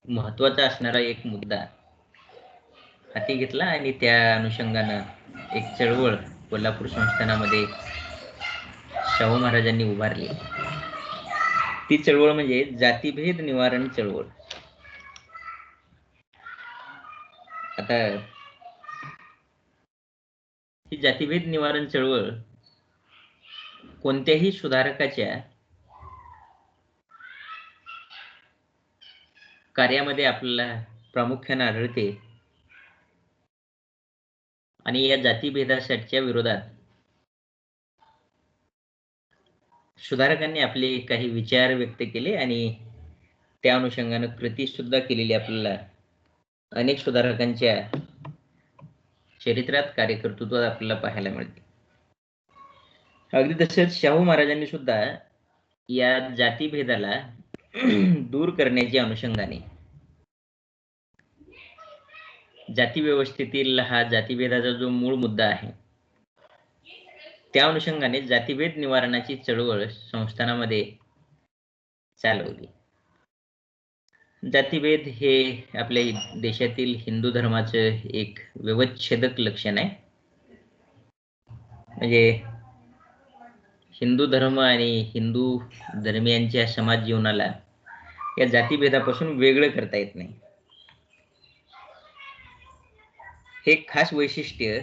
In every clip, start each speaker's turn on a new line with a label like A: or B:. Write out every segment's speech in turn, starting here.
A: महत्वाचा असणारा एक मुद्दा हाती घेतला आणि त्या अनुषंगानं एक चळवळ कोल्हापूर संस्थानामध्ये शाहू महाराजांनी उभारली. ती चळवळ म्हणजे जातीभेद निवारण चळवळ. आता ही जातीभेद निवारण चळवळ कोणत्याही सुधारकाच्या कार्यामध्ये आपल्याला प्रामुख्याने आढळते आणि या जातीभेदासाठीच्या विरोधात सुधारकांनी आपले काही विचार व्यक्त केले आणि त्या अनुषंगानं कृती सुद्धा केलेली आपल्याला अनेक सुधारकांच्या चरित्रात कार्यकर्तृत्वात आपल्याला पाहायला मिळते. अगदी तसंच शाहू महाराजांनी सुद्धा या जातीभेदाला दूर करण्याच्या अनुषंगाने जाती व्यवस्थेतील हा जातीभेदाचा जो मूळ मुद्दा आहे त्या अनुषंगाने जातीभेद निवारणाची चळवळ संस्थानामध्ये चालवली. जातीभेद हे आपल्या देशातील हिंदू धर्माचं एक व्यवच्छेदक लक्षण आहे. म्हणजे हिंदू धर्म आणि हिंदू धर्मियांच्या समाज जीवनाला या जातीभेदापासून वेगळं करता येत नाही. हे एक खास वैशिष्ट्य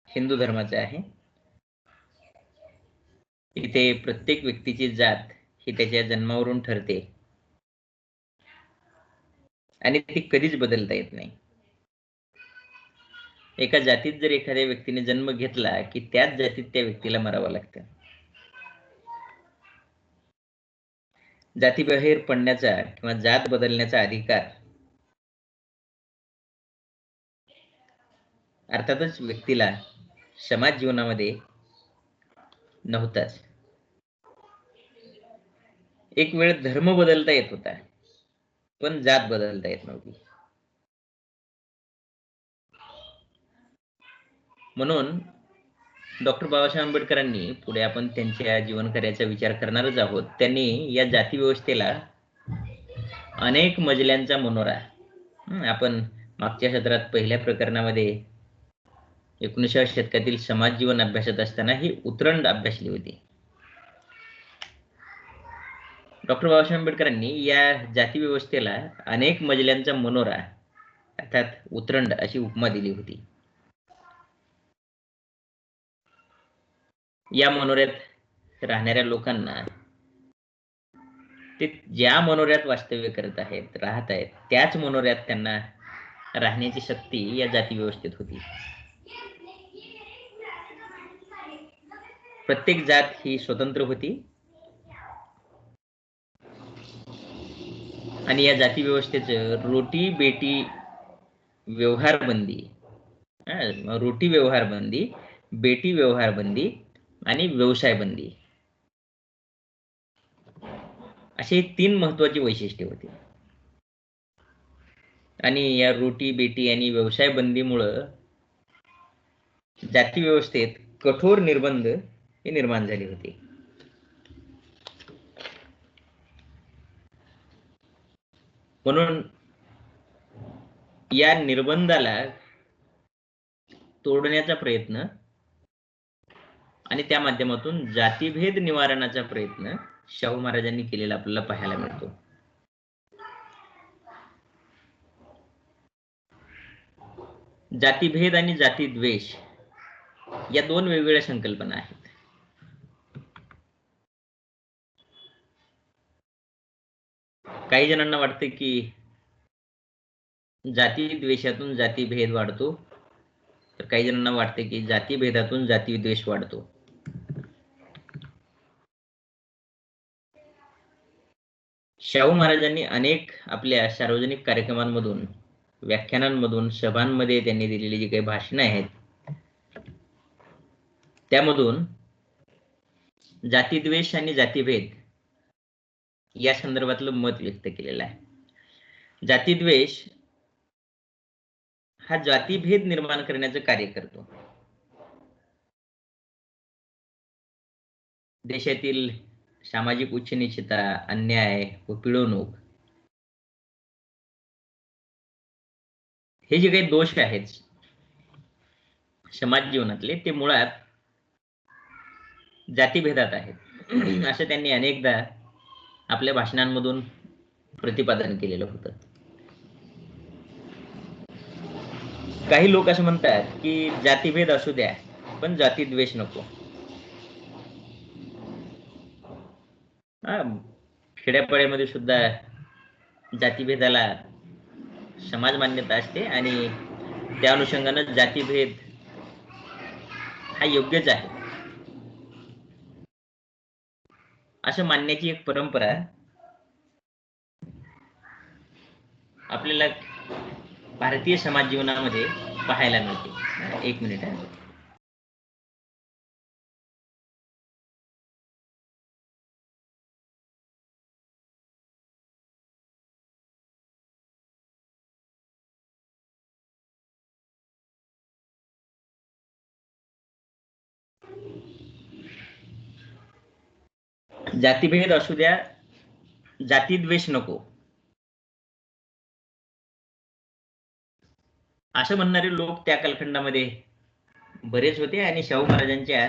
A: हिंदू धर्माचं आहे. इथे प्रत्येक व्यक्तीची जात ही त्याच्या जन्मावरून ठरते आणि ती कधीच बदलता येत नाही. एका जातीत जर एखाद्या व्यक्तीने जन्म घेतला की त्याच जातीत त्या व्यक्तीला मरावं लागतं. जातीबाहेर पडण्याचा किंवा जात बदलण्याचा अधिकार अर्थातच व्यक्तीला समाज जीवनामध्ये नव्हताच. एक वेळ धर्म बदलता येत होता पण जात बदलता येत नव्हती. म्हणून डॉक्टर बाबासाहेब आंबेडकरांनी, पुढे आपण त्यांच्या जीवनकार्याचा विचार करणारच आहोत, त्यांनी या जाती व्यवस्थेला अनेक मजल्यांचा मनोरा, आपण मागच्या सत्रात पहिल्या प्रकरणामध्ये 19व्या शतकातील समाज जीवन अभ्यासत असताना ही उतरंड अभ्यासली होती. डॉक्टर बाबासाहेब आंबेडकरांनी या जाती व्यवस्थेला अनेक मजल्यांचा मनोरा अर्थात उतरंड अशी उपमा दिली होती. या मनोऱ्यात राहणाऱ्या लोकांना ते ज्या मनोऱ्यात वास्तव्य करत आहेत, राहत आहेत, त्याच मनोऱ्यात त्यांना राहण्याची शक्ती या जाती व्यवस्थेत होती. प्रत्येक जात ही स्वतंत्र होती आणि या जाती व्यवस्थेचं रोटी बेटी व्यवहार बंदी, रोटी व्यवहार बंदी, बेटी व्यवहार बंदी आणि व्यवसाय बंदी असे 3 महत्वाची वैशिष्ट्ये होती. आणि या रोटी बेटी आणि व्यवसाय बंदीमुळं जाती व्यवस्थेत कठोर निर्बंध हे निर्माण झाले होते. म्हणून या निर्बंधाला तोडण्याचा प्रयत्न आणि त्या माध्यमातून जातीभेद निवारणाचा प्रयत्न शाहू महाराजांनी केलेला आपल्याला पाहायला मिळतो. जातीभेद आणि जातीद्वेष या 2 वेगवेगळ्या संकल्पना आहेत. काही जणांना वाटते की जातीद्वेषातून जातीभेद वाढतो, तर काही जणांना वाटते की जातीभेदातून जातीद्वेष वाढतो. शाहू महाराजांनी अनेक आपल्या सार्वजनिक कार्यक्रमांमधून, व्याख्यानांमधून, सभांमध्ये त्यांनी दिलेली जी काही भाषणे आहेत त्यामधून जातीद्वेष आणि जातीभेद या संदर्भातलं मत व्यक्त केलेलं आहे. जातीद्वेष हा जातीभेद निर्माण करण्याचं कार्य करतो. देशातील सामाजिक उच्च नीचता, अन्याय व पिळवणूक हे जे काही दोष आहेत समाज जीवनातले ते मुळात जातीभेदात आहेत असं त्यांनी अनेकदा आपल्या भाषणांमधून प्रतिपादन केलेलं होतं. काही लोक असं म्हणतात की जातीभेद असू द्या पण जातीद्वेष नको. खेड्यापाड्यामध्ये सुद्धा जातीभेदाला समाज मान्यता असते आणि त्या अनुषंगानं जातीभेद हा योग्यच आहे असं मानण्याची एक परंपरा आपल्याला भारतीय समाज जीवनामध्ये पाहायला मिळते. एक मिनिट आहे. जातीभेद असू द्या जातीद्वेष नको असं म्हणणारे लोक त्या कालखंडामध्ये बरेच होते आणि शाहू महाराजांच्या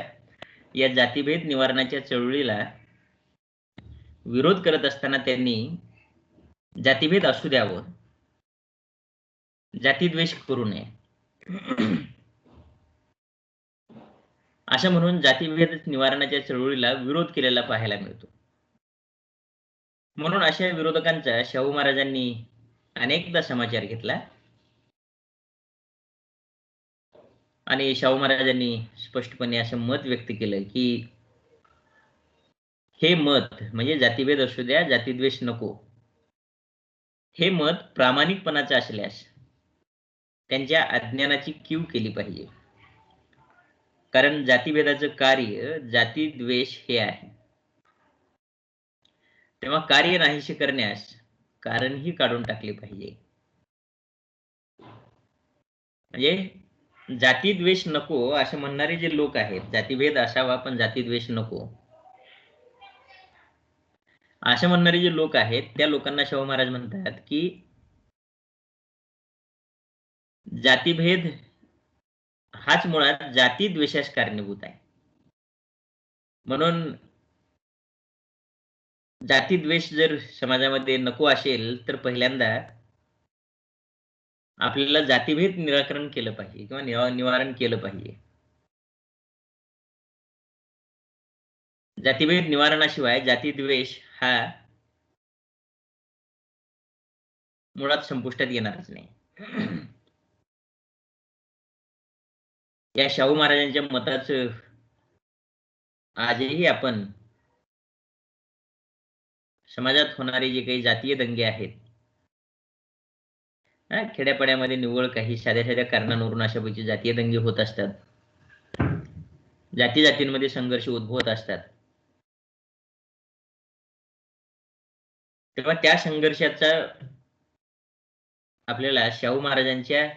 A: या जातीभेद निवारणाच्या चळवळीला विरोध करत असताना त्यांनी जातीभेद असू द्यावं जातीद्वेष करू नये असं म्हणून जातीभेद निवारणाच्या चळवळीला विरोध केलेला पाहायला मिळतो. म्हणून अशा विरोधकांचा शाहू महाराजांनी अनेकदा समाचार घेतला आणि शाहू महाराजांनी स्पष्टपणे असं मत व्यक्त केलं की हे मत म्हणजे जातीभेद असू द्या जातीद्वेष नको हे मत प्रामाणिकपणाचं असल्यास त्यांच्या अज्ञानाची कीव केली पाहिजे. कारण जातीभेदाचं कार्य जातीद्वेष हे आहे. तेव्हा कार्य नाहीसे करण्यास कारणही काढून टाकले पाहिजे. म्हणजे जातीद्वेष नको असं म्हणणारे जे लोक आहेत जातीभेद असावा पण जातीद्वेष नको असं म्हणणारे जे लोक आहेत त्या लोकांना शाहू महाराज म्हणतात की जातीभेद हाच मुळात जातीद्वेषास कारणीभूत आहे. म्हणून जातीद्वेष जर समाजामध्ये नको असेल तर पहिल्यांदा आपल्याला जातीभेद निराकरण केलं पाहिजे किंवा निवारण केलं पाहिजे. जातीभेद निवारणाशिवाय जातीद्वेष हा मुळात संपुष्टात येणारच नाही. या शाहू महाराजांच्या मताचं आजही आपण समाजात होणारे जे काही जातीय दंगे आहेत खेड्यापाड्यामध्ये निव्वळ काही साध्या साध्या कारणांवरून अशापैकी जातीय दंगे होत असतात. जाती जातींमध्ये संघर्ष उद्भवत असतात. तेव्हा त्या संघर्षाचा आपल्याला शाहू महाराजांच्या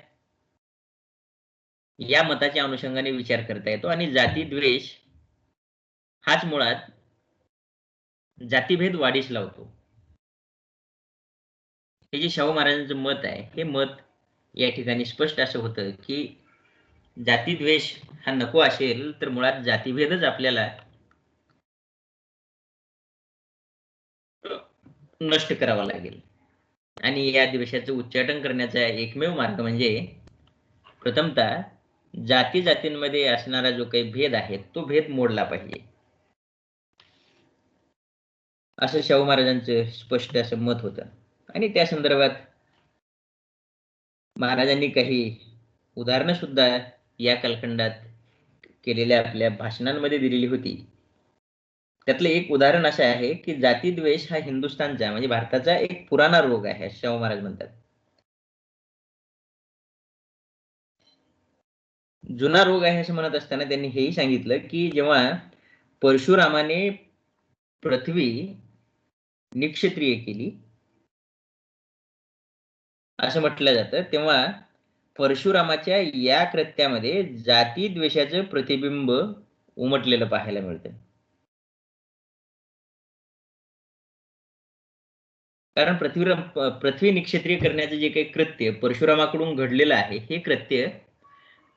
A: या मताच्या अनुषंगाने विचार करता येतो आणि जातीद्वेष हाच मुळात जातीभेद वाढीस लावतो. हे जे शाहू महाराजांचं मत आहे हे मत या ठिकाणी स्पष्ट असं होतं की जातीद्वेष हा नको असेल तर मुळात जातीभेदच आपल्याला नष्ट करावा लागेल आणि या द्वेषाचं उच्चाटन करण्याचा एकमेव मार्ग म्हणजे प्रथमतः जाती जातींमध्ये असणारा जो काही भेद आहे तो भेद मोडला पाहिजे असं शाहू महाराजांचं स्पष्ट असं मत होतं. आणि त्या संदर्भात महाराजांनी काही उदाहरणं सुद्धा या कालखंडात केलेल्या आपल्या भाषणांमध्ये दिलेली होती. त्यातलं एक उदाहरण असं आहे की जातीद्वेष हा हिंदुस्थानचा म्हणजे भारताचा एक पुराणा रोग आहे असं शाहू महाराज म्हणतात. जुना रोग आहे असं म्हणत असताना त्यांनी हेही सांगितलं की जेव्हा परशुरामाने पृथ्वी निक्षत्रिय केली असं म्हटलं जातं तेव्हा परशुरामाच्या या कृत्यामध्ये जातीद्वेषाचं प्रतिबिंब उमटलेलं पाहायला मिळतं. कारण पृथ्वी निक्षत्रिय करण्याचे जे काही कृत्य परशुरामाकडून घडलेलं आहे, हे कृत्य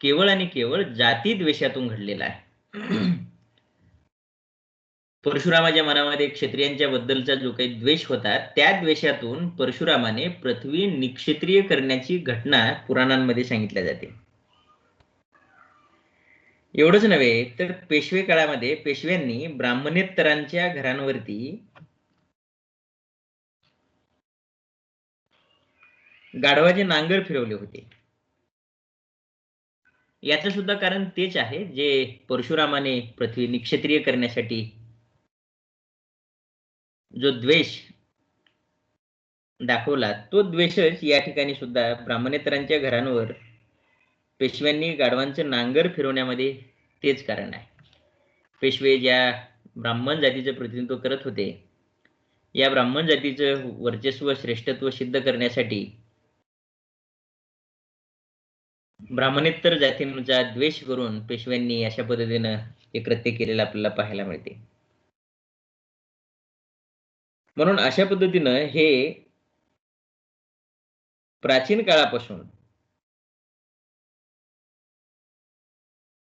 A: केवळ आणि केवळ जातीद्वेषातून घडलेलं आहे. परशुरामाच्या मनामध्ये क्षत्रियांच्या बद्दलचा जो काही द्वेष होता, त्या द्वेषातून परशुरामाने पृथ्वी निक्षत्रिय करण्याची घटना पुराणांमध्ये सांगितल्या जाते. एवढंच नव्हे तर पेशवे काळामध्ये पेशव्यांनी ब्राह्मणेतरांच्या घरांवरती गाढवाचे नांगर फिरवले होते. याचं सुद्धा कारण तेच आहे, जे परशुरामाने पृथ्वी निक्षत्रिय करण्यासाठी जो द्वेष दाखवला, तो द्वेषच या ठिकाणी सुद्धा ब्राह्मणेतरांच्या घरांवर पेशव्यांनी गाढवांचं नांगर फिरवण्यामध्ये तेच कारण आहे. पेशवे ज्या ब्राह्मण जातीचं प्रतिनिधित्व करत होते, या ब्राह्मण जातीचं वर्चस्व श्रेष्ठत्व सिद्ध करण्यासाठी ब्राह्मणेतर जातींचा द्वेष करून पेशव्यांनी अशा पद्धतीनं हे कृत्य केलेलं आपल्याला पाहायला मिळते. म्हणून अशा पद्धतीनं हे प्राचीन काळापासून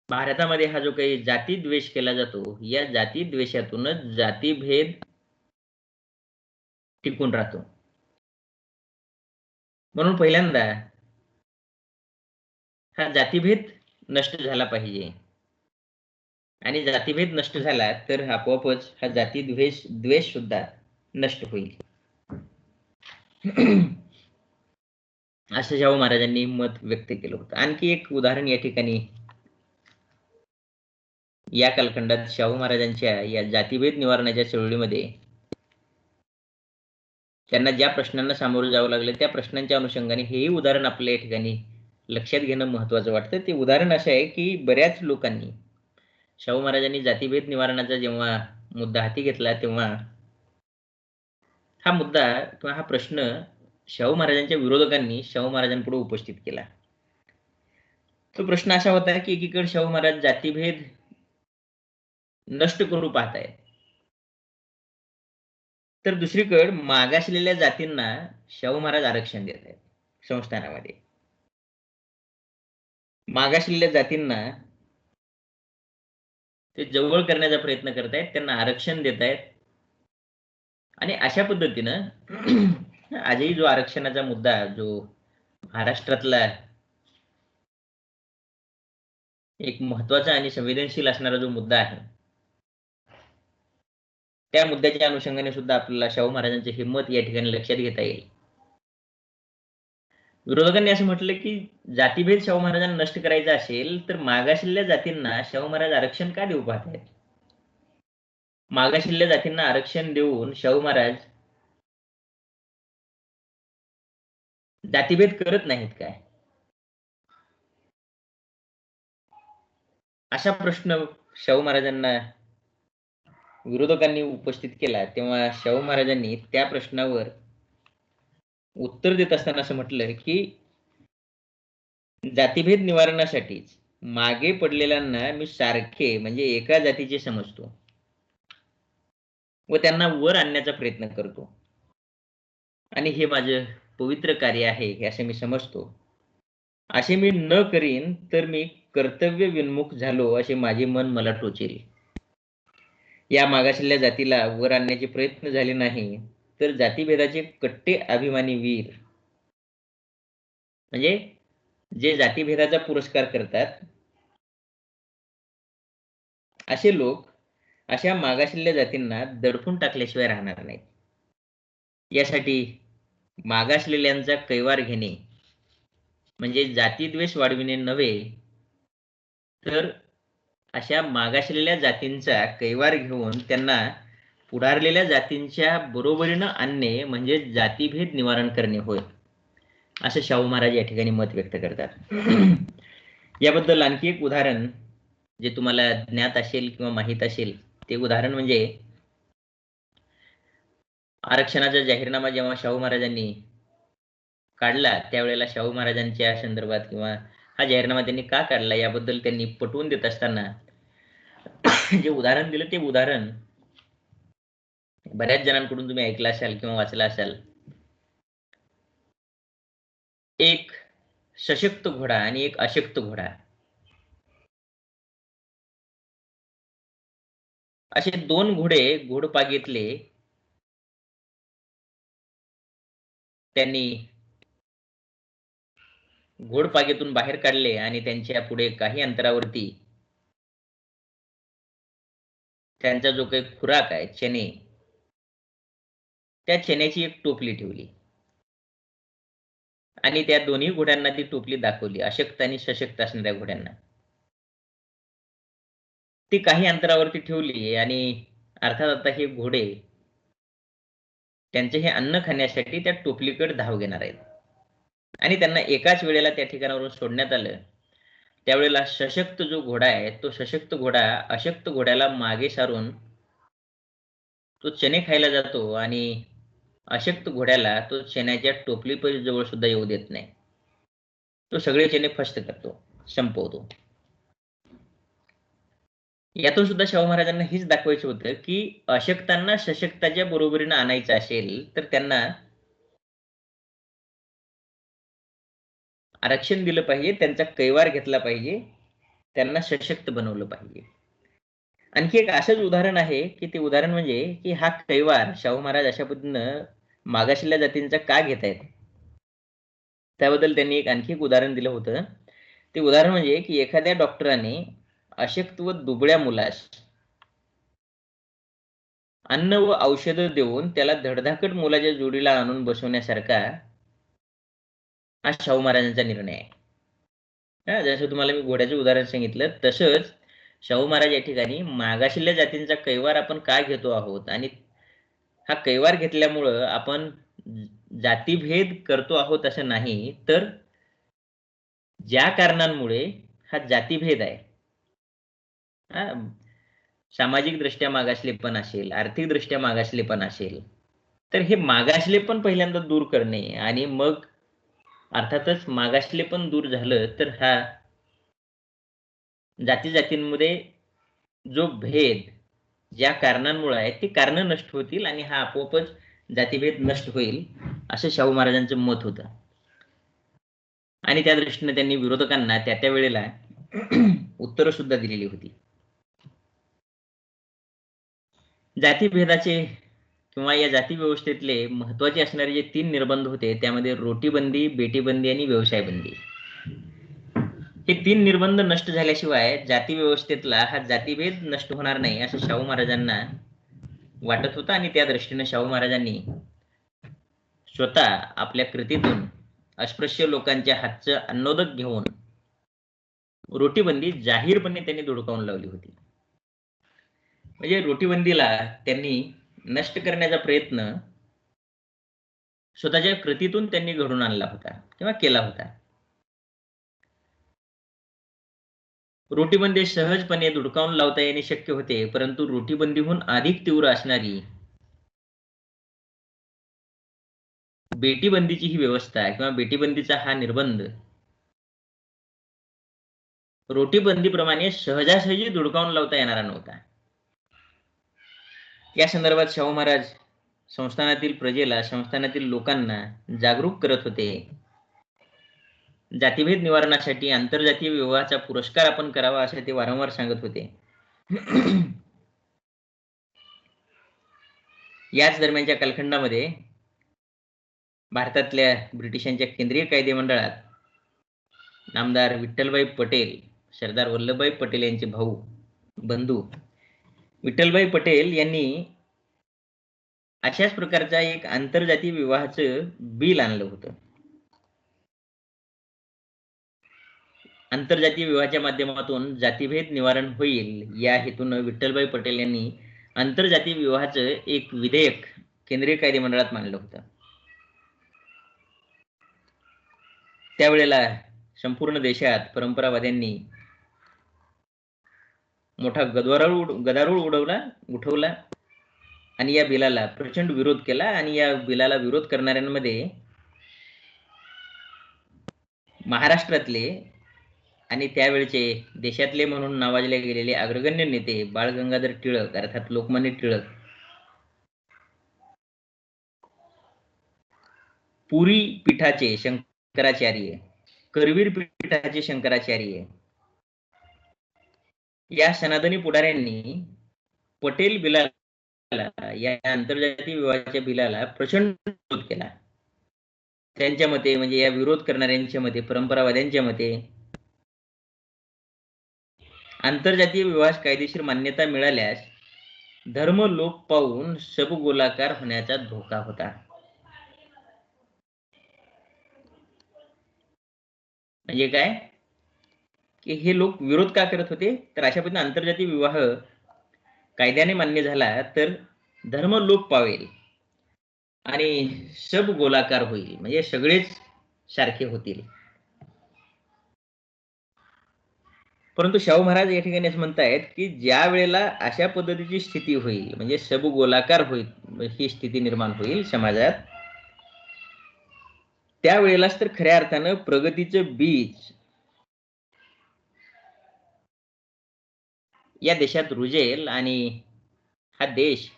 A: भारतामध्ये हा जो काही जातीद्वेष केला जातो, या जातीद्वेषातूनच जातीभेद टिकून राहतो. म्हणून पहिल्यांदा हा जातीभेद नष्ट झाला पाहिजे, आणि जातीभेद नष्ट झाला तर आपोआपच हा द्वेष सुद्धा नष्ट होईल. असं शाहू महाराजांनी मत व्यक्त केलं होतं. आणखी एक उदाहरण या ठिकाणी या कालखंडात शाहू महाराजांच्या या जातीभेद निवारणाच्या चळवळीमध्ये त्यांना ज्या प्रश्नांना सामोरं जावं लागलं, त्या प्रश्नांच्या अनुषंगाने हेही उदाहरण आपल्या या ठिकाणी लक्षात घेणं महत्वाचं वाटतं. ते उदाहरण असं आहे की बऱ्याच लोकांनी शाहू महाराजांनी जातीभेद निवारणाचा जेव्हा मुद्दा हाती घेतला, तेव्हा हा मुद्दा किंवा हा प्रश्न शाहू महाराजांच्या विरोधकांनी शाहू महाराजांपुढे उपस्थित केला. तो प्रश्न असा होता की एकीकडे शाहू महाराज जातीभेद नष्ट करू पाहतायत, तर दुसरीकडे मागासलेल्या जातींना शाहू महाराज आरक्षण देत आहेत संस्थानामध्ये. मागासलेल्या जातींना ते जवळ करण्याचा प्रयत्न करतायत, त्यांना आरक्षण देत आहेत. आणि अशा पद्धतीनं आजही जो आरक्षणाचा मुद्दा, जो महाराष्ट्रातला एक महत्वाचा आणि संवेदनशील असणारा जो मुद्दा आहे, त्या मुद्द्याच्या अनुषंगाने सुद्धा आपल्याला शाहू महाराजांचे हे मत या ठिकाणी लक्षात घेता येईल. विरोधकांनी असं म्हटलं की जातीभेद शाहू महाराजांना नष्ट करायचा असेल तर मागासलेल्या जातींना शाहू महाराज आरक्षण का देऊ पाहतायत? मागासलेल्या जातींना आरक्षण देऊन शाहू महाराज जातीभेद करत नाहीत काय? असा प्रश्न शाहू महाराजांना विरोधकांनी उपस्थित केला. तेव्हा शाहू महाराजांनी त्या प्रश्नावर उत्तर देत असताना असं म्हटलं की जातीभेद निवारणासाठीच मागे पडलेल्यांना मी सारखे म्हणजे एका जातीचे समजतो व त्यांना वर आणण्याचा प्रयत्न करतो, आणि हे माझं पवित्र कार्य आहे हे असे मी समजतो. असे मी न करीन तर मी कर्तव्य विन्मुख झालो असे माझे मन मला टोचेल. या मागासलेल्या जातीला वर आणण्याचे प्रयत्न झाले नाही तर जातीभेदाचे कट्टे अभिमानी वीर, म्हणजे जे जातीभेदाचा पुरस्कार करतात असे लोक अशा मागासलेल्या जातींना दडपून टाकल्याशिवाय राहणार नाहीत. यासाठी मागासलेल्यांचा कैवार घेणे म्हणजे जातीद्वेष वाढविणे नव्हे, तर अशा मागासलेल्या जातींचा कैवार घेऊन त्यांना पुढारलेल्या जातींच्या बरोबरीनं आणणे म्हणजे जातीभेद निवारण करणे होय, असं शाहू महाराज या ठिकाणी मत व्यक्त करतात. याबद्दल आणखी एक उदाहरण जे तुम्हाला ज्ञात असेल किंवा माहीत असेल, ते उदाहरण म्हणजे आरक्षणाचा जाहीरनामा जेव्हा शाहू महाराजांनी काढला, त्यावेळेला शाहू महाराजांच्या संदर्भात किंवा हा जाहीरनामा त्यांनी का काढला याबद्दल त्यांनी पटवून देत असताना जे उदाहरण दिलं, ते उदाहरण बऱ्याच जणांकडून तुम्ही ऐकलं असाल किंवा वाचलं असाल. एक सशक्त घोडा आणि एक अशक्त घोडा असे दोन घोडे घोडपागेतले त्यांनी घोडपागेतून बाहेर काढले आणि त्यांच्या पुढे काही अंतरावरती त्यांचा जो काही खुराक आहे चणे, त्या चण्याची एक टोपली ठेवली आणि त्या दोन्ही घोड्यांना ती टोपली दाखवली, अशक्त आणि सशक्त असणाऱ्या घोड्यांना. ती काही अंतरावरती ठेवली आणि अर्थात आता हे घोडे त्यांचे हे अन्न खाण्यासाठी त्या टोपलीकडे धाव घेणार आहेत आणि त्यांना एकाच वेळेला त्या ठिकाणावरून सोडण्यात आलं. त्यावेळेला सशक्त जो घोडा आहे, तो सशक्त घोडा अशक्त घोड्याला मागे सारून तो चणे खायला जातो आणि अशक्त घोड्याला तो चण्याच्या टोपली जवळ सुद्धा येऊ देत नाही. तो सगळे चणे फस्त करतो, संपवतो. यातून सुद्धा शाहू महाराजांना हेच दाखवायचं होतं, की अशक्तांना सशक्ताच्या बरोबरीनं आणायचं असेल, तर त्यांना आरक्षण दिलं पाहिजे, त्यांचा कैवार घेतला पाहिजे, त्यांना सशक्त बनवलं पाहिजे. आणखी एक असंच उदाहरण आहे, की ते उदाहरण म्हणजे, की हा कैवार शाहू महाराज अशा पद्धतीनं मागासलेल्या जातींचा का घेत आहेत? त्याबद्दल त्यांनी एक आणखी एक उदाहरण दिलं होतं. ते उदाहरण म्हणजे, की एखाद्या डॉक्टराने अशक्त व दुबळ्या मुलास अन्न व औषधं देऊन त्याला धडधाकट मुलाच्या जोडीला आणून बसवण्यासारखा हा शाहू महाराजांचा निर्णय आहे. हां, जसं तुम्हाला मी घोड्याचं उदाहरण सांगितलं, तसंच शाहू महाराज या ठिकाणी मागासलेल्या जातींचा कैवार आपण का घेतो आहोत आणि हा कैवार घेतल्यामुळं आपण जातीभेद करतो आहोत असं नाही, तर ज्या कारणांमुळे हा जातीभेद आहे, हां, सामाजिकदृष्ट्या मागासलेपण असेल, आर्थिकदृष्ट्या मागासलेपण असेल, तर हे मागासलेपण पहिल्यांदा दूर करणे आणि मग अर्थातच मागासलेपण दूर झालं, तर हा जाती-जातींमध्ये जो भेद ज्या कारणांमुळे आहे, ती कारणं नष्ट होतील आणि हा आपोआपच जातीभेद नष्ट होईल, असं शाहू महाराजांचं मत होतं. आणि त्या दृष्टीने त्यांनी विरोधकांना त्या वेळेला उत्तरं सुद्धा दिलेली होती. जातीभेदाचे किंवा या जाती व्यवस्थेतले महत्त्वाचे असणारे जे 3 निर्बंध होते, त्यामध्ये रोटीबंदी, बेटीबंदी आणि व्यवसायबंदी. हे 3 निर्बंध नष्ट झाल्याशिवाय जाती व्यवस्थेतला हा जातीभेद नष्ट होणार नाही, असं शाहू महाराजांना वाटत होतं आणि त्या दृष्टीने शाहू महाराजांनी स्वतः आपल्या कृतीतून अस्पृश्य लोकांच्या हातचं अन्नोदक घेऊन रोटीबंदी जाहीरपणे त्यांनी धुडकावून लावली होती. म्हणजे रोटीबंदीला त्यांनी नष्ट करण्याचा प्रयत्न स्वतःच्या कृतीतून त्यांनी घडवून आणला होता किंवा केला होता. रोटीबंदी सहजपणे धुडकावून लावता येणे शक्य होते, परंतु रोटीबंदीहून अधिक तीव्र असणारी बेटीबंदीची ही व्यवस्था किंवा बेटीबंदीचा हा निर्बंध रोटीबंदीप्रमाणे सहजासहजी धुडकावून लावता येणारा नव्हता. या संदर्भात शाहू महाराज संस्थानातील प्रजेला, संस्थानातील लोकांना जागरूक करत होते. जातीभेद निवारणासाठी आंतरजातीय विवाहाचा पुरस्कार आपण करावा, असे ते वारंवार सांगत होते. याच दरम्यानच्या कालखंडामध्ये भारतातल्या ब्रिटिशांच्या केंद्रीय कायदेमंडळात नामदार विठ्ठलभाई पटेल, सरदार वल्लभभाई पटेल यांचे भाऊ, बंधू विठ्ठलभाई पटेल यांनी अशाच प्रकारचा एक आंतरजातीय विवाहाचं बिल आणलं होतं. आंतरजातीय विवाहाच्या माध्यमातून जातीभेद निवारण होईल या हेतूनं विठ्ठलभाई पटेल यांनी आंतरजातीय विवाहाचं एक विधेयक केंद्रीय कायदेमंडळात मांडलं होतं. त्यावेळेला संपूर्ण देशात परंपरावाद्यांनी मोठा गदारोळ उठवला आणि या बिलाला प्रचंड विरोध केला आणि या बिलाला विरोध करणाऱ्यांमध्ये महाराष्ट्रातले आणि त्यावेळचे देशातले म्हणून नावाजले गेलेले अग्रगण्य नेते बाळ गंगाधर टिळक अर्थात लोकमान्य टिळक, पुरी पीठाचे शंकराचार्य, करवीर पीठाचे शंकराचार्य या सनातनी पुढाऱ्यांनी पटेल बिलाला, या आंतरजातीय विवाहाच्या बिलाला प्रचंड विरोध केला. त्यांच्या मते, म्हणजे या विरोध करणाऱ्यांच्या मते, परंपरावाद्यांच्या मते, आंतरजातीय विवाहास कायदेशीर मान्यता मिळाल्यास धर्म लोप पावून सबगोलाकार होण्याचा धोका होता. म्हणजे काय की हे लोक विरोध का करत होते, तर अशा पद्धतीने आंतरजातीय विवाह कायद्याने मान्य झाला तर धर्म लोप पावेल आणि सब गोलाकार होईल, म्हणजे सगळेच सारखे होतील. परंतु शाहू महाराज या ठिकाणी असं म्हणतायत की ज्या वेळेला अशा पद्धतीची स्थिती होईल, म्हणजे सब गोलाकार होईल, ही स्थिती निर्माण होईल समाजात, त्यावेळेलाच तर खऱ्या अर्थानं प्रगतीचं बीज या देशात रुजेल आणि हा देश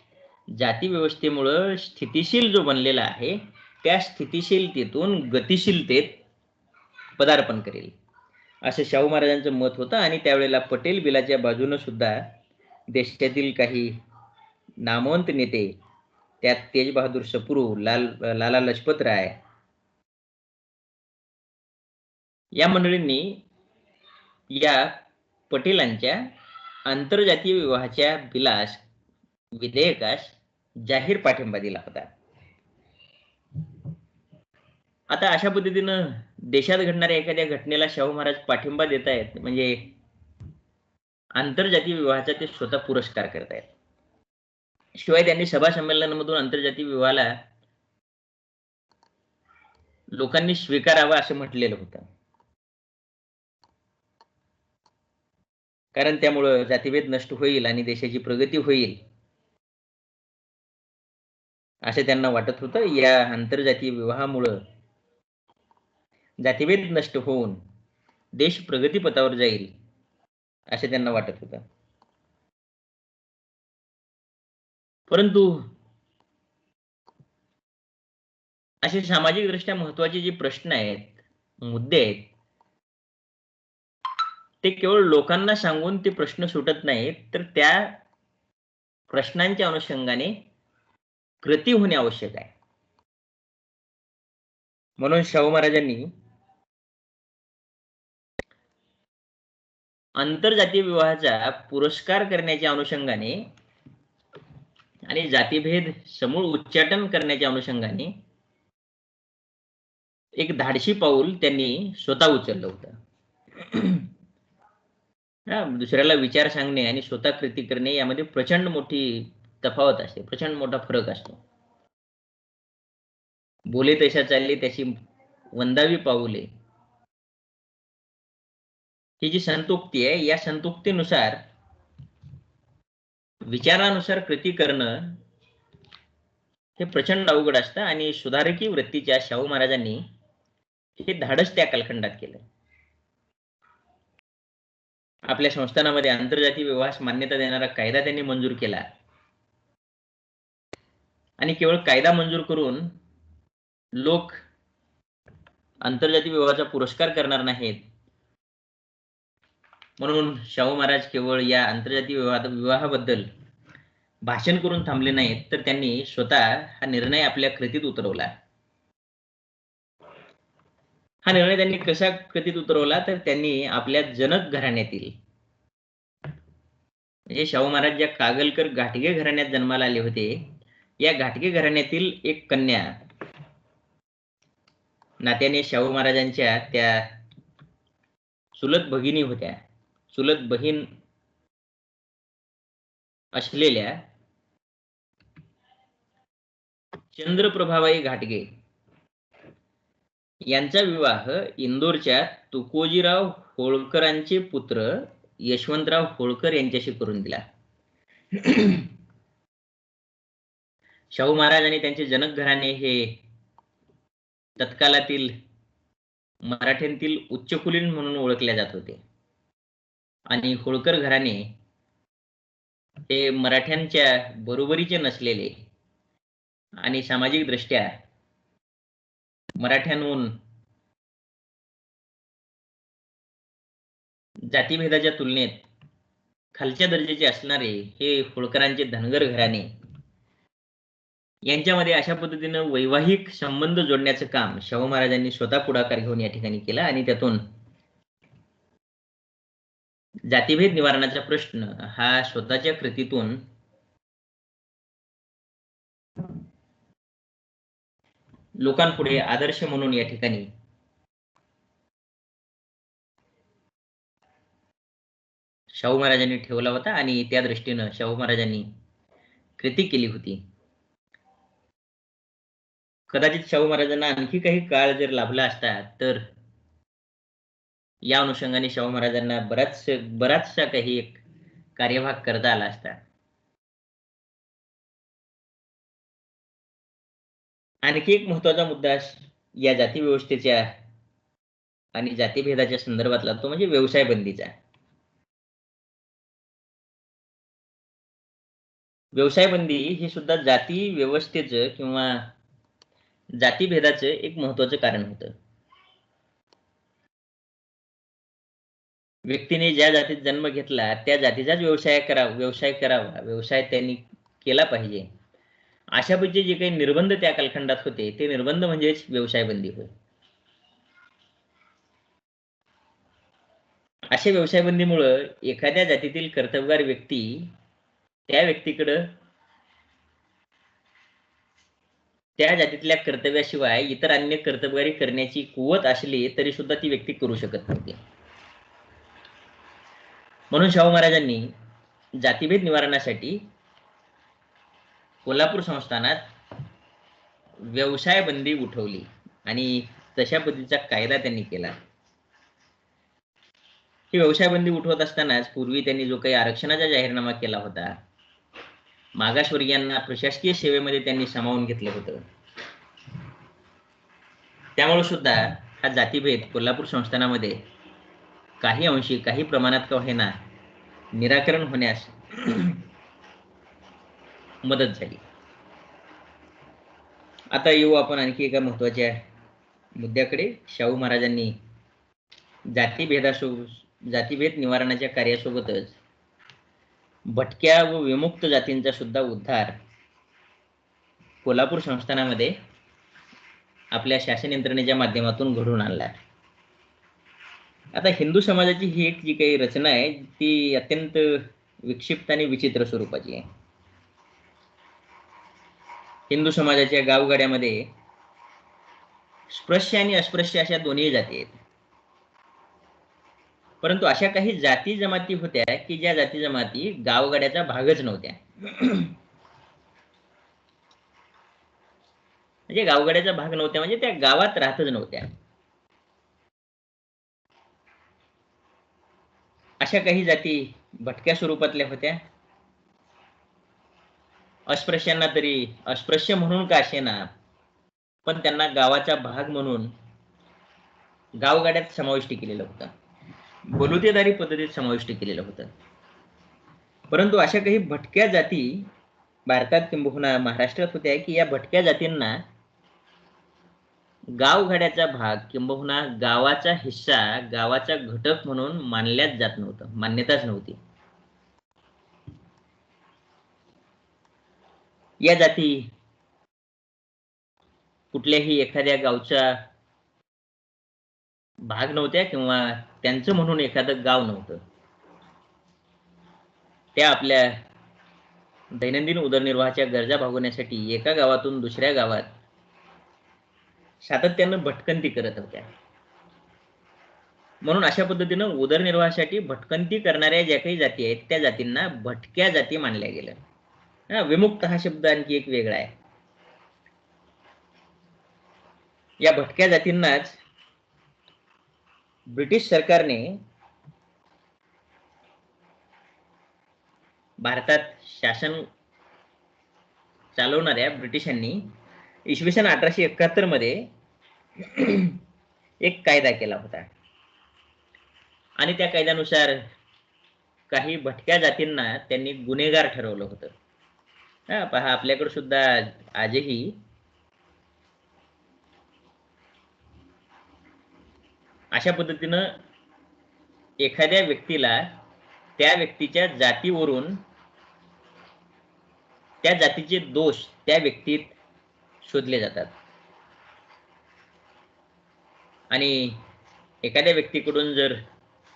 A: जाती व्यवस्थेमुळे स्थितिशील जो बनलेला आहे त्या स्थितिशीलतेतून गतिशीलतेत पदार्पण करेल, असं शाहू महाराजांचं मत होतं. आणि त्यावेळेला पटेल बिलाच्या बाजूने सुद्धा देशातील काही नामवंत नेते, त्यात तेज बहादूर सप्रू, लाला लजपत राय या मंडळींनी या पटेलांच्या आंतरजातीय विवाहाच्या बिलास, विधेयकास जाहीर पाठिंबा दिला होता. आता अशा पद्धतीनं देशात घडणाऱ्या एखाद्या घटनेला शाहू महाराज पाठिंबा देत आहेत, म्हणजे आंतरजातीय विवाहाचा ते स्वतः पुरस्कार करत आहेत. शिवाय त्यांनी सभा संमेलनामधून आंतरजातीय विवाहाला लोकांनी स्वीकारावा असं म्हटलेलं होतं. कारण त्यामुळं जातीभेद नष्ट होईल आणि देशाची प्रगती होईल असं त्यांना वाटत होतं. या आंतरजातीय विवाहामुळं जातीभेद नष्ट होऊन देश प्रगतीपथावर जाईल असं त्यांना वाटत होतं. परंतु असे सामाजिक दृष्ट्या महत्वाचे जे प्रश्न आहेत, मुद्दे आहेत, ते केवळ लोकांना सांगून ते प्रश्न सुटत नाहीत, तर त्या प्रश्नांच्या अनुषंगाने कृती होणे आवश्यक आहे. म्हणून शाहू महाराजांनी आंतरजातीय विवाहाचा पुरस्कार करण्याच्या अनुषंगाने आणि जातीभेद समूळ उच्चाटन करण्याच्या अनुषंगाने एक धाडसी पाऊल त्यांनी स्वतः उचललं होतं. दुसऱ्याला विचार सांगणे आणि स्वतः कृती करणे यामध्ये प्रचंड मोठी तफावत असते, प्रचंड मोठा फरक असतो. बोले तशा चालले त्याची वंदावी पाऊले, ही जी संतोक्ती आहे, या संतोक्तीनुसार विचारानुसार कृती करणं हे प्रचंड अवघड असतं. आणि सुधारकी वृत्तीच्या शाहू महाराजांनी हे धाडस त्या कालखंडात केलं. आपल्या संस्थानामध्ये आंतरजातीय विवाहास मान्यता देणारा कायदा त्यांनी मंजूर केला. आणि केवळ कायदा मंजूर करून लोक आंतरजातीय विवाहाचा पुरस्कार करणार नाहीत म्हणून शाहू महाराज केवळ या आंतरजातीय विवाहाबद्दल भाषण करून थांबले नाहीत, तर त्यांनी स्वतः हा निर्णय आपल्या कृतीत उतरवला. हा निर्णय त्यांनी कसा कृतीत उतरवला, तर त्यांनी आपल्या जनक घराण्यातील, म्हणजे शाहू महाराज ज्या कागलकर घाटगे घराण्यात जन्माला आले होते, या घाटगे घराण्यातील एक कन्या, नात्याने शाहू महाराजांच्या त्या चुलत भगिनी होत्या, चुलत बहीण असलेल्या चंद्रप्रभाबाई घाटगे यांचा विवाह इंदोरच्या तुकोजीराव होळकरांचे पुत्र यशवंतराव होळकर यांच्याशी करून दिला. शाहू महाराज आणि त्यांचे जनक घराणे हे तत्कालातील मराठ्यांतील उच्चकुलीन म्हणून ओळखले जात होते आणि होळकर घराणे हे मराठ्यांच्या बरोबरीचे नसलेले आणि सामाजिक दृष्ट्या मराठ्यांहून जातीभेदाच्या तुलनेत खालच्या दर्जाचे असणारे हे होळकरांचे धनगर घराणे यांच्यामध्ये अशा पद्धतीनं वैवाहिक संबंध जोडण्याचं काम शाहू महाराजांनी स्वतः पुढाकार घेऊन या ठिकाणी केलं आणि त्यातून जातीभेद निवारणाचा प्रश्न हा स्वतःच्या कृतीतून लोकांपुढे आदर्श म्हणून या ठिकाणी शाहू महाराजांनी ठेवला होता आणि त्या दृष्टीनं शाहू महाराजांनी कृती केली होती. कदाचित शाहू महाराजांना आणखी काही काळ जर लाभला असता तर या अनुषंगाने शाहू महाराजांना बराचसा काही एक कार्यभाग करता आला असता. आणखी एक महत्वाचा मुद्दा या जाती व्यवस्थेच्या आणि जातीभेदाच्या संदर्भातला तो म्हणजे व्यवसाय बंदीचा. व्यवसाय बंदी ही सुद्धा जाती व्यवस्थेचं किंवा जातीभेदाचं एक महत्वाचं कारण होतं. व्यक्तीने ज्या जातीत जन्म घेतला त्या जातीचाच व्यवसाय करावा, व्यवसाय त्यांनी केला पाहिजे. अशापैकी जे काही निर्बंध त्या कालखंडात होते ते निर्बंध म्हणजेच व्यवसाय बंदी होय. अशा व्यवसाय बंदीमुळं एखाद्या जातीतील कर्तबगार व्यक्ती त्या व्यक्तीकडं त्या जातीतल्या कर्तव्याशिवाय इतर अन्य कर्तबगारी करण्याची कुवत असली तरी सुद्धा ती व्यक्ती करू शकत नव्हती. म्हणून शाहू महाराजांनी जातीभेद निवारणासाठी कोल्हापूर संस्थानात व्यवसाय बंदी उठवली आणि तशा पद्धतीचा कायदा त्यांनी केला. ही व्यवसाय बंदी उठवत असतानाच पूर्वी त्यांनी जो काही आरक्षणाचा जाहीरनामा केला होता, मागासवर्गीयांना प्रशासकीय सेवेमध्ये त्यांनी सामावून घेतलं होतं. त्यामुळे सुद्धा हा जातीभेद कोल्हापूर संस्थानामध्ये काही अंशी काही प्रमाणात का होईना निराकरण होण्यास मदत झाली. आता येऊ आपण आणखी एका महत्वाच्या मुद्द्याकडे. शाहू महाराजांनी जातीभेद निवारणाच्या कार्यासोबतच भटक्या व विमुक्त जातींचा सुद्धा उद्धार कोल्हापूर संस्थानामध्ये आपल्या शासन यंत्रणेच्या माध्यमातून घडून आणला. आता हिंदू समाजाची ही एक जी काही रचना आहे ती अत्यंत विक्षिप्त आणि विचित्र स्वरूपाची आहे. हिंदू समाजाच्या गावगाड्यामध्ये स्पृश्य आणि अस्पृश्य अशा दोन्ही जाती आहेत. परंतु अशा काही जाती जमाती होत्या की ज्या जाती जमाती गावगाड्याचा भागच नव्हत्या. म्हणजे गावगाड्याचा भाग नव्हत्या म्हणजे त्या गावात राहतच नव्हत्या. अशा काही जाती भटक्या स्वरूपातल्या होत्या. अस्पृश्यांना तरी अस्पृश्य म्हणून का असेना पण त्यांना गावाचा भाग म्हणून गावगाड्यात समाविष्ट केलेलं होतं, बलुतेदारी पद्धतीत समाविष्ट केलेलं होतं. परंतु अशा काही भटक्या जाती भारतात किंबहुना महाराष्ट्रात होत्या की या भटक्या जातींना गावगाड्याचा भाग किंबहुना गावाचा हिस्सा, गावाचा घटक म्हणून मानल्याच जात नव्हतं, मान्यताच नव्हती. या जाती कुठल्याही एखाद्या गावचा भाग नव्हत्या किंवा त्यांचं म्हणून एखादं गाव नव्हतं. त्या आपल्या दैनंदिन उदरनिर्वाहाच्या गरजा भागवण्यासाठी एका गावातून दुसऱ्या गावात सातत्यानं भटकंती करत होत्या. म्हणून अशा पद्धतीनं उदरनिर्वाहासाठी भटकंती करणाऱ्या ज्या काही जाती आहेत त्या जातींना भटक्या जाती मानल्या गेल्या. विमुक्त हा शब्द आणखी एक वेगळा आहे. या भटक्या जातींनाच ब्रिटिश सरकारने भारतात शासन चालवणाऱ्या ब्रिटिशांनी इसवी सन 1871 मध्ये एक कायदा केला होता आणि त्या कायद्यानुसार काही भटक्या जातींना त्यांनी गुन्हेगार ठरवलं होतं. पहा आपल्याकडे सुद्धा आजही अशा पद्धतीनं एखाद्या व्यक्तीला त्या व्यक्तीच्या जातीवरून त्या जातीचे दोष त्या व्यक्तीत शोधले जातात आणि एखाद्या व्यक्तीकडून जर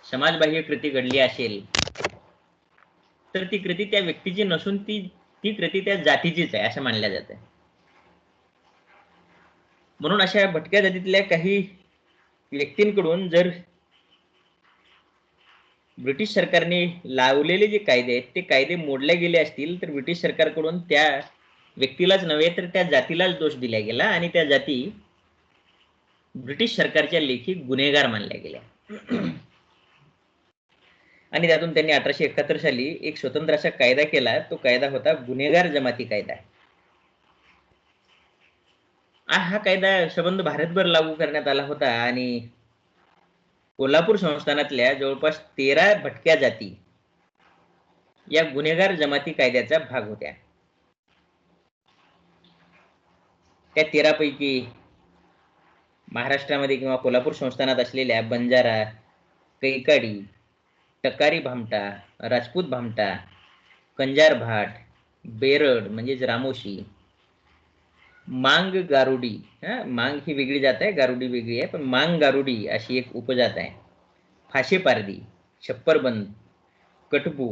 A: समाजबाह्य कृती घडली असेल तर ती कृती त्या व्यक्तीची नसून ती कृती त्या जातीचीच आहे असं मानल्या जातं. म्हणून अशा भटक्या जातीतल्या काही व्यक्तींकडून जर ब्रिटिश सरकारने लावलेले जे कायदे आहेत ते कायदे मोडले गेले असतील तर ब्रिटिश सरकारकडून त्या व्यक्तीलाच नव्हे तर त्या जातीलाच दोष दिला गेला आणि त्या जाती ब्रिटिश सरकारच्या लेखी गुन्हेगार मानल्या गेल्या. आणि त्यातून त्यांनी 1871 साली एक स्वतंत्र असा कायदा केला. तो कायदा होता गुन्हेगार जमाती कायदा. हा कायदा संबंध भारतभर लागू करण्यात आला होता आणि कोल्हापूर संस्थानातल्या जवळपास 13 भटक्या जाती या गुन्हेगार जमाती कायद्याचा भाग होत्या. त्या 13 पैकी महाराष्ट्रामध्ये किंवा कोल्हापूर संस्थानात असलेल्या बंजारा, कैकाडी, टकारी भामटा, राजपूत भामटा, कंजार भाट, बेरड म्हणजेच रामोशी, मांग गारुडी, मांग ही वेगळी जात आहे, गारुडी वेगळी आहे, पण मांग गारुडी अशी एक उपजात आहे. फाशे पारदी, छप्परबंद, कटबू,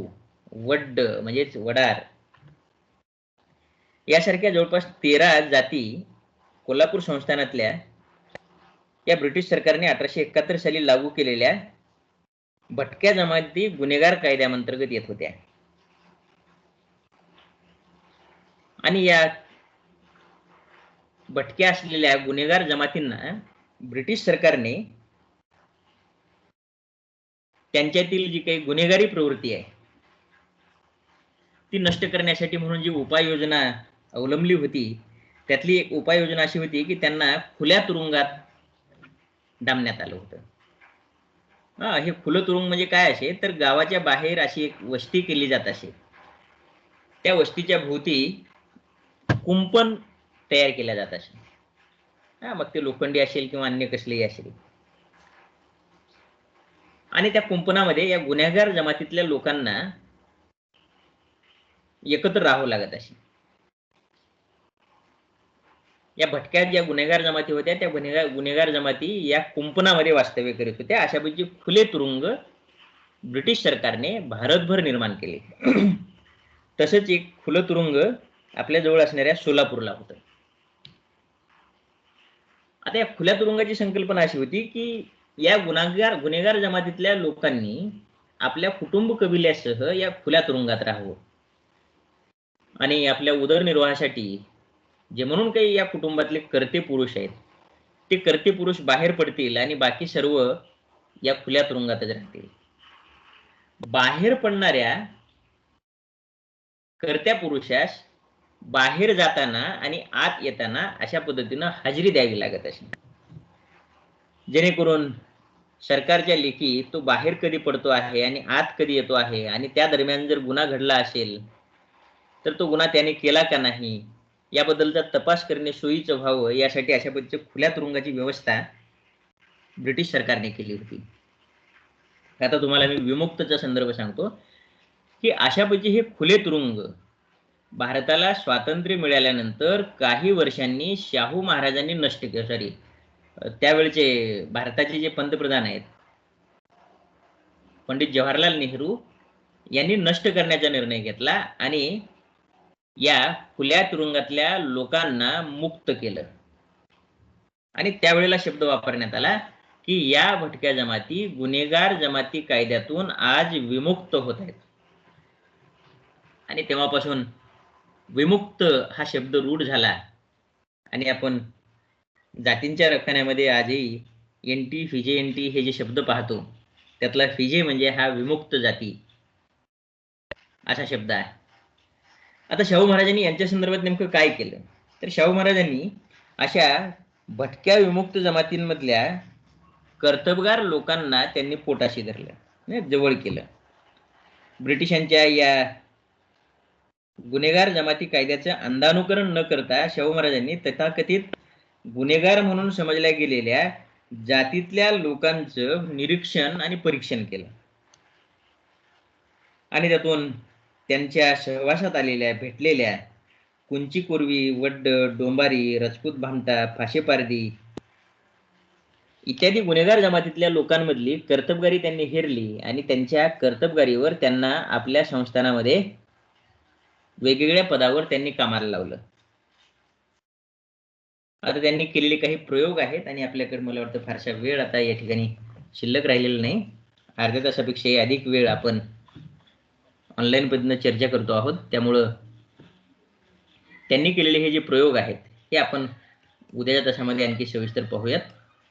A: वड्ड म्हणजेच वडार यासारख्या जवळपास 13 जाती कोल्हापूर संस्थानातल्या या ब्रिटिश सरकारने 1871 साली लागू केलेल्या भटक्या जमाती गुन्हेगार कायद्याअंतर्गत येत होत्या. आणि या भटक्या असलेल्या गुन्हेगार जमातींना ब्रिटिश सरकारने त्यांच्यातील जी काही गुन्हेगारी प्रवृत्ती आहे ती नष्ट करण्यासाठी म्हणून जी उपाययोजना अवलंबली होती त्यातली एक उपाययोजना अशी होती की त्यांना खुल्या तुरुंगात डांबण्यात आलं होतं. हे खुलं तुरुंग म्हणजे काय असे तर गावाच्या बाहेर अशी एक वस्ती केली जात असे. त्या वस्तीच्या भोवती कुंपण तयार केल्या जात असे. मग ते लोखंडी असेल किंवा अन्य कसलेही असेल. आणि त्या कुंपणामध्ये या गुन्हेगार जमातीतल्या लोकांना एकत्र राहावं लागत असे. या भटक्यात ज्या गुन्हेगार जमाती होत्या त्या गुन्हेगार जमाती या कुंपणामध्ये वास्तव्य करीत होत्या. अशापैकी खुले तुरुंग ब्रिटिश सरकारने भारतभर निर्माण केले. तसंच एक खुलं तुरुंग आपल्या जवळ असणाऱ्या सोलापूरला होतं. आता या खुल्या तुरुंगाची संकल्पना अशी होती की या गुन्हेगार जमातीतल्या लोकांनी आपल्या कुटुंब कबिल्यासह या खुल्या तुरुंगात राहावं आणि आपल्या उदरनिर्वाहासाठी जे म्हणून काही या कुटुंबातले कर्ते पुरुष आहेत ते कर्ते पुरुष बाहेर पडतील आणि बाकी सर्व या खुल्या तुरुंगातच राहतील. बाहेर पडणाऱ्या कर्त्या पुरुषास बाहेर जाताना आणि आत येताना अशा पद्धतीनं हजेरी द्यावी लागत असे. जेणेकरून सरकारच्या लेखी तो बाहेर कधी पडतो आहे आणि आत कधी येतो आहे आणि त्या दरम्यान जर गुन्हा घडला असेल तर तो गुन्हा त्याने केला का नाही याबद्दलचा तपास करणे सोयीचं व्हावं यासाठी अशा पद्धतीच्या खुल्या तुरुंगाची व्यवस्था ब्रिटिश सरकारने केली होती. आता तुम्हाला मी विमुक्तचा संदर्भ सांगतो की अशापैकी हे खुले तुरुंग भारताला स्वातंत्र्य मिळाल्यानंतर काही वर्षांनी शाहू महाराजांनी नष्ट केले. त्यावेळचे भारताचे जे पंतप्रधान आहेत पंडित जवाहरलाल नेहरू यांनी नष्ट करण्याचा निर्णय घेतला आणि या खुल्या तुरुंगातल्या लोकांना मुक्त केलं. आणि त्यावेळेला शब्द वापरण्यात आला की या भटक्या जमाती गुन्हेगार जमाती कायद्यातून आज विमुक्त होत आहेत. आणि तेव्हापासून विमुक्त हा शब्द रूढ झाला आणि आपण जातींच्या रखान्यामध्ये आजही एनटी फिजे एनटी हे जे शब्द पाहतो त्यातला फिजे म्हणजे हा विमुक्त जाती असा शब्द आहे. आता शाहू महाराजांनी यांच्या संदर्भात नेमकं काय केलं तर शाहू महाराजांनी अशा भटक्या विमुक्त जमातींमधल्या कर्तबगार लोकांना त्यांनी पोटाशी धरलं, जवळ केलं. ब्रिटिशांच्या या गुन्हेगार जमाती कायद्याचं अंधानुकरण न करता शाहू महाराजांनी तथाकथित गुन्हेगार म्हणून समजल्या गेलेल्या जातीतल्या लोकांचं निरीक्षण आणि परीक्षण केलं. आणि त्यातून त्यांच्या सहवासात आलेल्या भेटलेल्या कुंची कुरवी, वड्ड, डोंबारी, राजपूत भामटा, फाशेपारधी इत्यादी गुन्हेगार जमातीतल्या लोकांमधली कर्तबगारी त्यांनी हेरली आणि त्यांच्या कर्तबगारीवर त्यांना आपल्या संस्थानामध्ये वेगवेगळ्या पदावर त्यांनी कामाला लावलं. आता त्यांनी केलेले काही प्रयोग आहेत आणि आपल्याकडे मला वाटतं फारसा वेळ आता या ठिकाणी शिल्लक राहिलेला नाही. अर्ध्या तासापेक्षाही अधिक वेळ आपण ऑनलाईन पद्धतीने चर्चा करतो आहोत. त्यामुळं त्यांनी केलेले हे जे प्रयोग आहेत हे आपण उद्याच्या तासामध्ये आणखी सविस्तर पाहूयात.